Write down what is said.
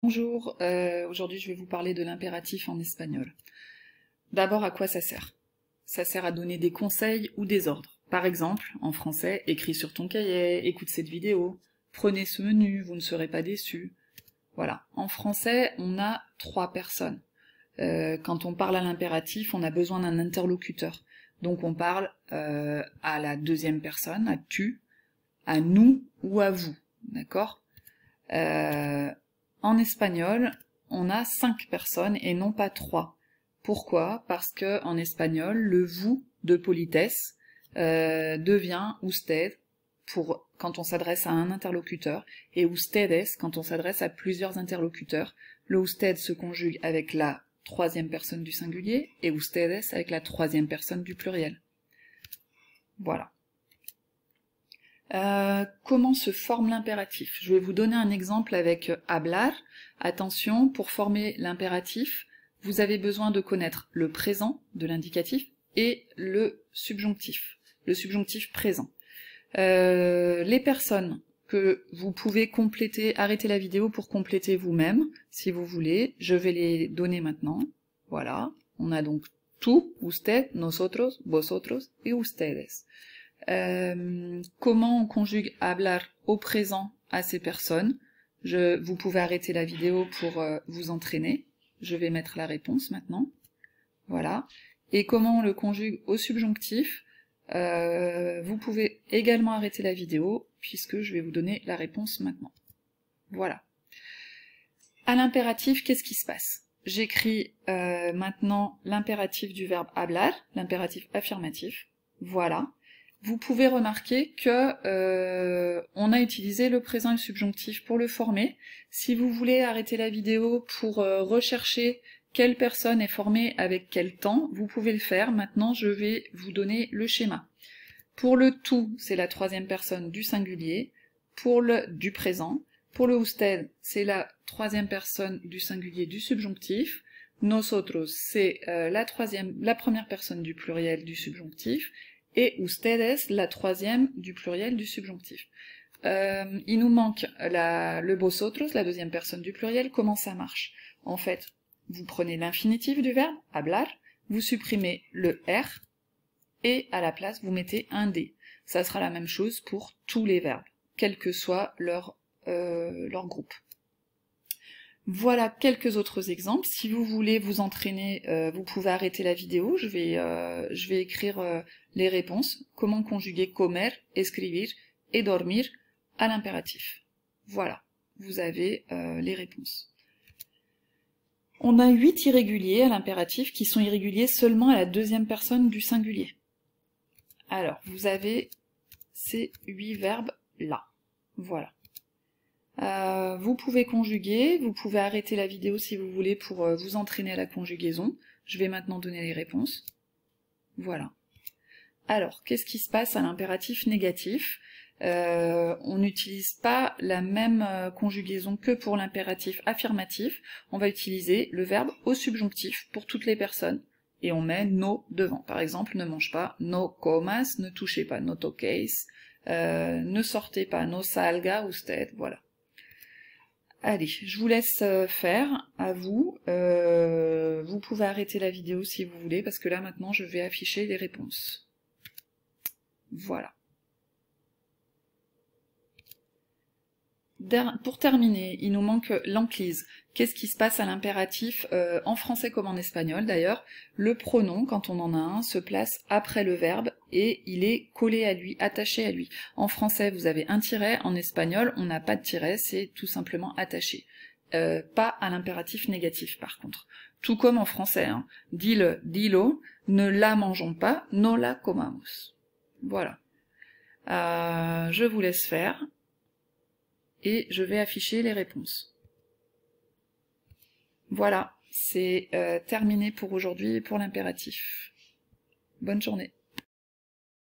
Bonjour, aujourd'hui je vais vous parler de l'impératif en espagnol. D'abord, à quoi ça sert? Ça sert à donner des conseils ou des ordres. Par exemple, en français, écris sur ton cahier, écoute cette vidéo, prenez ce menu, vous ne serez pas déçus. Voilà. En français, on a 3 personnes. Quand on parle à l'impératif, on a besoin d'un interlocuteur. Donc on parle à la deuxième personne, à tu, à nous ou à vous. D'accord? En espagnol, on a 5 personnes et non pas 3. Pourquoi? Parce que en espagnol, le vous de politesse devient usted pour quand on s'adresse à un interlocuteur et ustedes quand on s'adresse à plusieurs interlocuteurs. Le usted se conjugue avec la troisième personne du singulier et ustedes avec la troisième personne du pluriel. Voilà. Comment se forme l'impératif? Je vais vous donner un exemple avec hablar. Attention, pour former l'impératif, vous avez besoin de connaître le présent de l'indicatif et le subjonctif présent. Les personnes que vous pouvez compléter, arrêtez la vidéo pour compléter vous-même, si vous voulez, je vais les donner maintenant. Voilà, on a donc tú, usted, nosotros, vosotros et ustedes. Comment on conjugue hablar au présent à ces personnes? Vous pouvez arrêter la vidéo pour vous entraîner. Je vais mettre la réponse maintenant. Voilà. Et comment on le conjugue au subjonctif? Vous pouvez également arrêter la vidéo puisque je vais vous donner la réponse maintenant. Voilà. À l'impératif, qu'est-ce qui se passe? J'écris maintenant l'impératif du verbe hablar, l'impératif affirmatif. Voilà. Vous pouvez remarquer que on a utilisé le présent et le subjonctif pour le former. Si vous voulez arrêter la vidéo pour rechercher quelle personne est formée avec quel temps, vous pouvez le faire. Maintenant, je vais vous donner le schéma. Pour le tout, c'est la troisième personne du singulier, pour le du présent. Pour le usted, c'est la troisième personne du singulier du subjonctif. Nosotros, c'est la première personne du pluriel du subjonctif. Et ustedes, la troisième du pluriel du subjonctif. Il nous manque le vosotros, la deuxième personne du pluriel. Comment ça marche? En fait, vous prenez l'infinitif du verbe, hablar, vous supprimez le R, et à la place, vous mettez un D. Ça sera la même chose pour tous les verbes, quel que soit leur groupe. Voilà quelques autres exemples. Si vous voulez vous entraîner, vous pouvez arrêter la vidéo. Je vais écrire les réponses. Comment conjuguer comer, escribir et dormir à l'impératif. Voilà, vous avez les réponses. On a 8 irréguliers à l'impératif qui sont irréguliers seulement à la deuxième personne du singulier. Alors, vous avez ces 8 verbes-là. Voilà. Vous pouvez conjuguer, vous pouvez arrêter la vidéo si vous voulez pour vous entraîner à la conjugaison. Je vais maintenant donner les réponses. Voilà. Alors, qu'est-ce qui se passe à l'impératif négatif? On n'utilise pas la même conjugaison que pour l'impératif affirmatif. On va utiliser le verbe au subjonctif pour toutes les personnes. Et on met no devant. Par exemple, ne mange pas, no comas, ne touchez pas, no toquéis, ne sortez pas, no salga usted, voilà. Allez, je vous laisse faire, à vous. Vous pouvez arrêter la vidéo si vous voulez, parce que là maintenant je vais afficher les réponses. Voilà. Pour terminer, il nous manque l'enclise. Qu'est-ce qui se passe à l'impératif en français comme en espagnol d'ailleurs? Le pronom, quand on en a un, se place après le verbe et il est collé à lui, attaché à lui. En français, vous avez un tiret, en espagnol, on n'a pas de tiret, c'est tout simplement attaché. Pas à l'impératif négatif par contre. Tout comme en français, hein. Dile, dilo, ne la mangeons pas, no la comamos. Voilà. Je vous laisse faire. Et je vais afficher les réponses. Voilà, c'est terminé pour aujourd'hui et pour l'impératif. Bonne journée.